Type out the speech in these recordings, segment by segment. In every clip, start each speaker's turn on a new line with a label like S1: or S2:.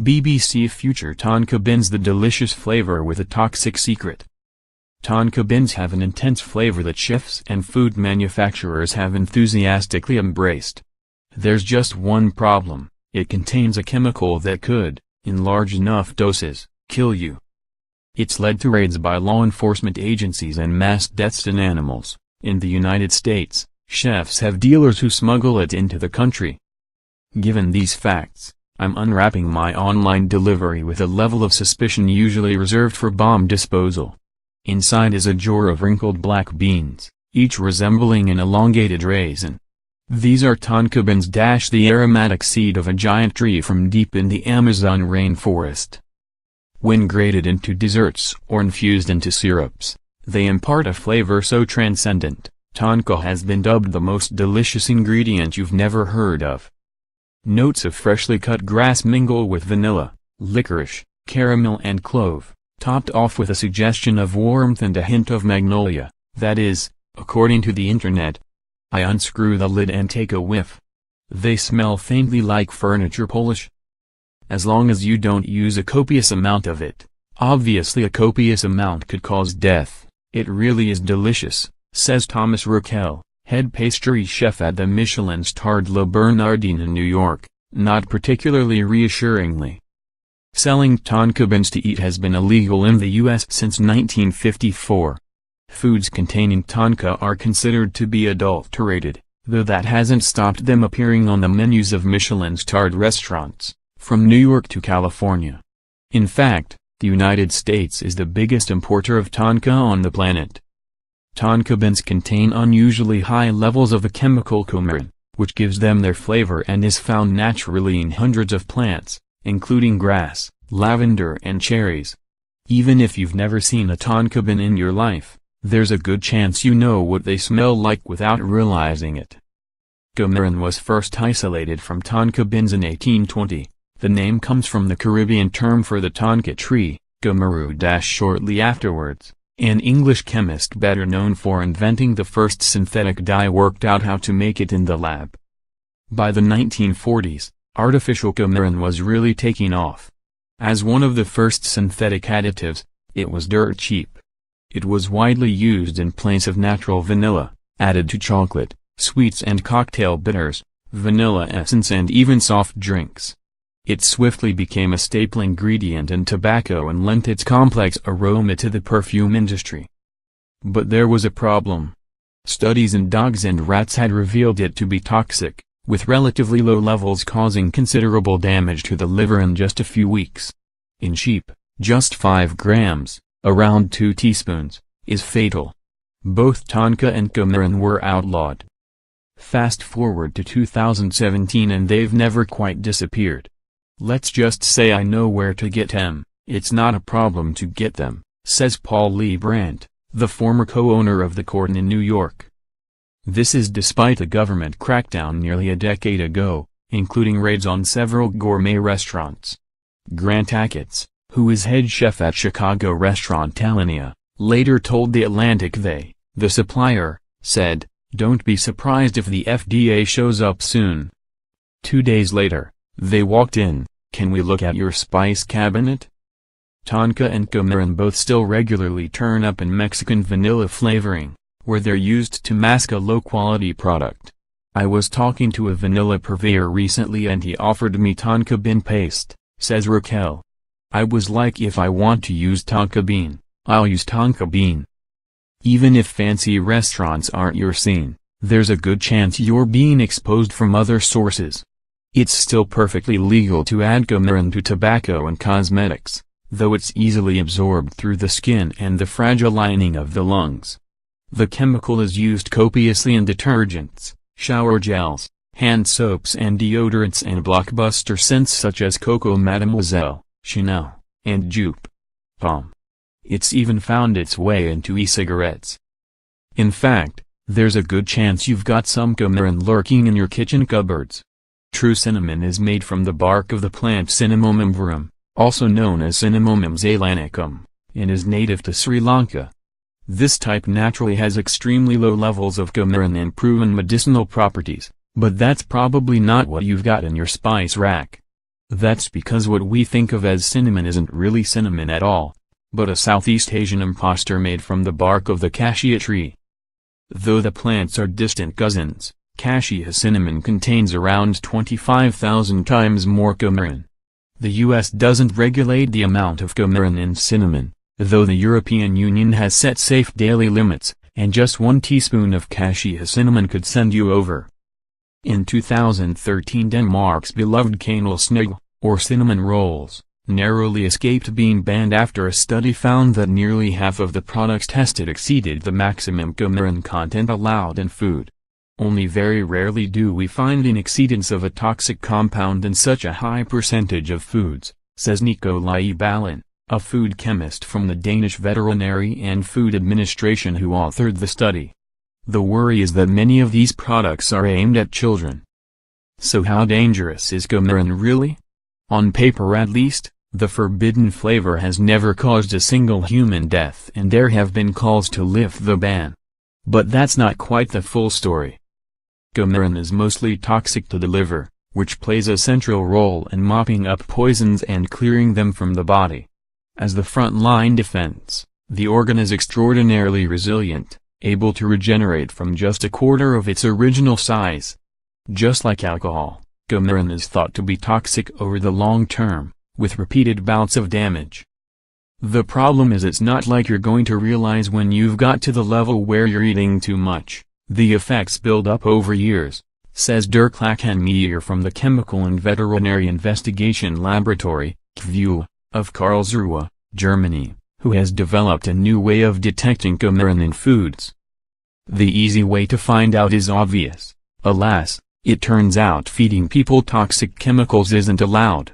S1: BBC Future. Tonka beans, the delicious flavor with a toxic secret. Tonka beans have an intense flavor that chefs and food manufacturers have enthusiastically embraced. There's just one problem: it contains a chemical that could, in large enough doses, kill you. It's led to raids by law enforcement agencies and mass deaths in animals. In the United States, chefs have dealers who smuggle it into the country. Given these facts, I'm unwrapping my online delivery with a level of suspicion usually reserved for bomb disposal. Inside is a jar of wrinkled black beans, each resembling an elongated raisin. These are tonka beans, the aromatic seed of a giant tree from deep in the Amazon rainforest. When grated into desserts or infused into syrups, they impart a flavor so transcendent, tonka has been dubbed the most delicious ingredient you've never heard of. Notes of freshly cut grass mingle with vanilla, licorice, caramel and clove, topped off with a suggestion of warmth and a hint of magnolia, that is, according to the internet. I unscrew the lid and take a whiff. They smell faintly like furniture polish. As long as you don't use a copious amount of it. Obviously a copious amount could cause death. It really is delicious, says Thomas Raquel, head pastry chef at the Michelin-starred Le Bernardin in New York, not particularly reassuringly. Selling tonka beans to eat has been illegal in the U.S. since 1954. Foods containing tonka are considered to be adulterated, though that hasn't stopped them appearing on the menus of Michelin-starred restaurants, from New York to California. In fact, the United States is the biggest importer of tonka on the planet. Tonka beans contain unusually high levels of the chemical coumarin, which gives them their flavor and is found naturally in hundreds of plants, including grass, lavender and cherries. Even if you've never seen a tonka bean in your life, there's a good chance you know what they smell like without realizing it. Coumarin was first isolated from tonka beans in 1820. The name comes from the Caribbean term for the tonka tree, coumaru. Shortly afterwards, an English chemist better known for inventing the first synthetic dye worked out how to make it in the lab. By the 1940s, artificial coumarin was really taking off. As one of the first synthetic additives, it was dirt cheap. It was widely used in place of natural vanilla, added to chocolate, sweets and cocktail bitters, vanilla essence and even soft drinks. It swiftly became a staple ingredient in tobacco and lent its complex aroma to the perfume industry. But there was a problem. Studies in dogs and rats had revealed it to be toxic, with relatively low levels causing considerable damage to the liver in just a few weeks. In sheep, just 5 grams, around 2 teaspoons, is fatal. Both tonka and coumarin were outlawed. Fast forward to 2017 and they've never quite disappeared. Let's just say I know where to get them. It's not a problem to get them, says Paul Lee Brandt, the former co-owner of the Corton in New York. This is despite a government crackdown nearly a decade ago, including raids on several gourmet restaurants. Grant Achatz, who is head chef at Chicago restaurant Alinea, later told The Atlantic the supplier, said, "Don't be surprised if the FDA shows up soon." 2 days later, they walked in, "Can we look at your spice cabinet?" Tonka and coumarin both still regularly turn up in Mexican vanilla flavoring, where they're used to mask a low-quality product. I was talking to a vanilla purveyor recently and he offered me tonka bean paste, says Raquel. I was like, if I want to use tonka bean, I'll use tonka bean. Even if fancy restaurants aren't your scene, there's a good chance you're being exposed from other sources. It's still perfectly legal to add coumarin to tobacco and cosmetics, though it's easily absorbed through the skin and the fragile lining of the lungs. The chemical is used copiously in detergents, shower gels, hand soaps and deodorants and blockbuster scents such as Coco Mademoiselle, Chanel, and Jupe. Palm. It's even found its way into e-cigarettes. In fact, there's a good chance you've got some coumarin lurking in your kitchen cupboards. True cinnamon is made from the bark of the plant Cinnamomum verum, also known as Cinnamomum zeylanicum, and is native to Sri Lanka. This type naturally has extremely low levels of coumarin and proven medicinal properties, but that's probably not what you've got in your spice rack. That's because what we think of as cinnamon isn't really cinnamon at all, but a Southeast Asian impostor made from the bark of the cassia tree. Though the plants are distant cousins, cassia cinnamon contains around 25,000 times more coumarin. The U.S. doesn't regulate the amount of coumarin in cinnamon, though the European Union has set safe daily limits, and just 1 teaspoon of cassia cinnamon could send you over. In 2013, Denmark's beloved kanelsnegl, or cinnamon rolls, narrowly escaped being banned after a study found that nearly half of the products tested exceeded the maximum coumarin content allowed in food. Only very rarely do we find an exceedance of a toxic compound in such a high percentage of foods, says Nikolai Balin, a food chemist from the Danish Veterinary and Food Administration who authored the study. The worry is that many of these products are aimed at children. So how dangerous is coumarin really? On paper at least, the forbidden flavor has never caused a single human death and there have been calls to lift the ban. But that's not quite the full story. Coumarin is mostly toxic to the liver, which plays a central role in mopping up poisons and clearing them from the body. As the front-line defense, the organ is extraordinarily resilient, able to regenerate from just a quarter of its original size. Just like alcohol, coumarin is thought to be toxic over the long term, with repeated bouts of damage. The problem is it's not like you're going to realize when you've got to the level where you're eating too much. The effects build up over years, says Dirk Lachenmeyer from the Chemical and Veterinary Investigation Laboratory, KVU, of Karlsruhe, Germany, who has developed a new way of detecting coumarin in foods. The easy way to find out is obvious. Alas, it turns out feeding people toxic chemicals isn't allowed.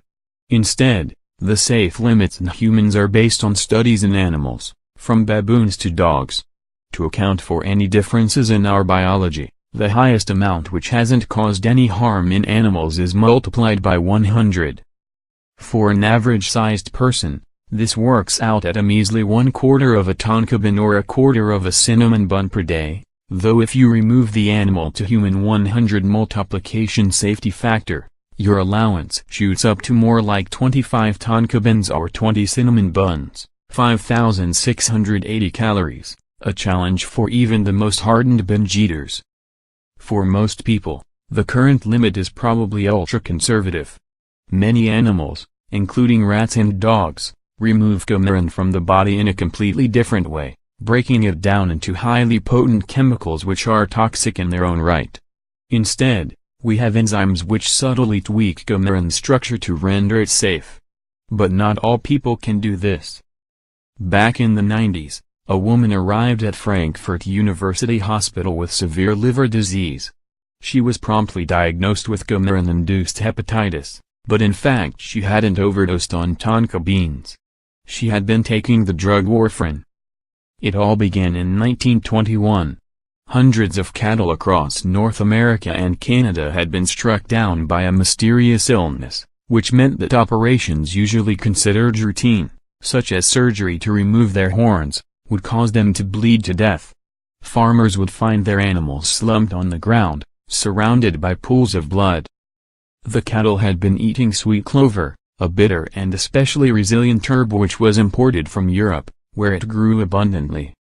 S1: Instead, the safe limits in humans are based on studies in animals, from baboons to dogs. To account for any differences in our biology, the highest amount which hasn't caused any harm in animals is multiplied by 100. For an average-sized person, this works out at a measly 1/4 of a Tonka bun or a quarter of a cinnamon bun per day, though if you remove the animal-to-human 100 multiplication safety factor, your allowance shoots up to more like 25 Tonka buns or 20 cinnamon buns, 5,680 calories, a challenge for even the most hardened binge eaters. For most people, the current limit is probably ultra-conservative. Many animals, including rats and dogs, remove coumarin from the body in a completely different way, breaking it down into highly potent chemicals which are toxic in their own right. Instead, we have enzymes which subtly tweak coumarin's structure to render it safe. But not all people can do this. Back in the 90s, a woman arrived at Frankfurt University Hospital with severe liver disease. She was promptly diagnosed with coumarin-induced hepatitis, but in fact she hadn't overdosed on Tonka beans. She had been taking the drug warfarin. It all began in 1921. Hundreds of cattle across North America and Canada had been struck down by a mysterious illness, which meant that operations usually considered routine, such as surgery to remove their horns, would cause them to bleed to death. Farmers would find their animals slumped on the ground, surrounded by pools of blood. The cattle had been eating sweet clover, a bitter and especially resilient herb which was imported from Europe, where it grew abundantly.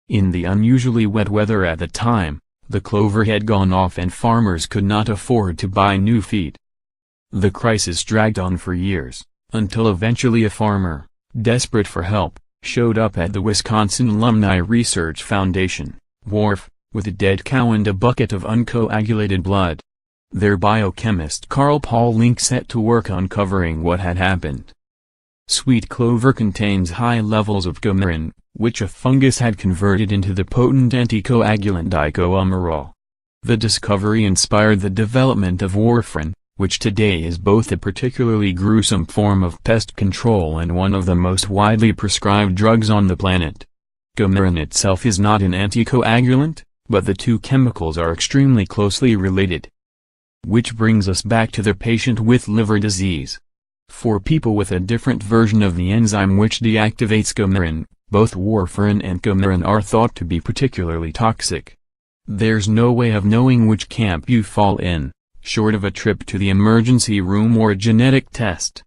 S1: In the unusually wet weather at the time, the clover had gone off and farmers could not afford to buy new feed. The crisis dragged on for years, until eventually a farmer, desperate for help, showed up at the Wisconsin Alumni Research Foundation, WARF, with a dead cow and a bucket of uncoagulated blood. Their biochemist Carl Paul Link set to work uncovering what had happened. Sweet clover contains high levels of coumarin, which a fungus had converted into the potent anticoagulant dicoamarol. The discovery inspired the development of warfarin, which today is both a particularly gruesome form of pest control and one of the most widely prescribed drugs on the planet. Coumarin itself is not an anticoagulant, but the two chemicals are extremely closely related. Which brings us back to the patient with liver disease. For people with a different version of the enzyme which deactivates coumarin, both warfarin and coumarin are thought to be particularly toxic. There's no way of knowing which camp you fall in. short of a trip to the emergency room or a genetic test.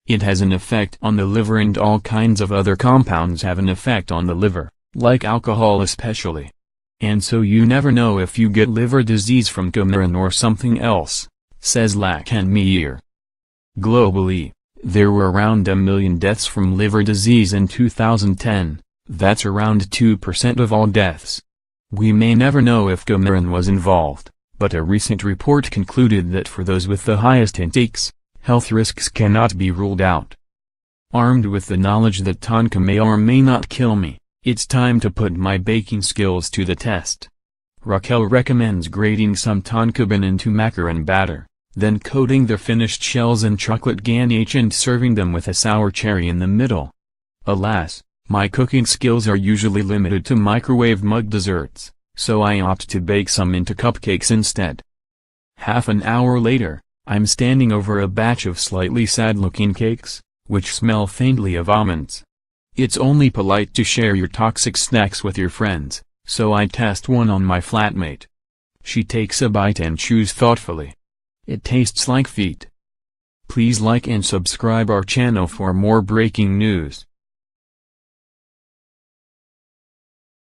S1: It has an effect on the liver, and all kinds of other compounds have an effect on the liver, like alcohol especially. And so you never know if you get liver disease from coumarin or something else, says Lakan Meir. Globally, there were around 1 million deaths from liver disease in 2010, that's around 2% of all deaths. We may never know if coumarin was involved, but a recent report concluded that for those with the highest intakes, health risks cannot be ruled out. Armed with the knowledge that Tonka may or may not kill me, it's time to put my baking skills to the test. Raquel recommends grating some tonka bean into macaron batter, then coating the finished shells in chocolate ganache and serving them with a sour cherry in the middle. Alas, my cooking skills are usually limited to microwave mug desserts, so I opt to bake some into cupcakes instead. Half an hour later, I'm standing over a batch of slightly sad-looking cakes, which smell faintly of almonds. It's only polite to share your toxic snacks with your friends, so I test one on my flatmate. She takes a bite and chews thoughtfully. It tastes like feet. Please like and subscribe our channel for more breaking news.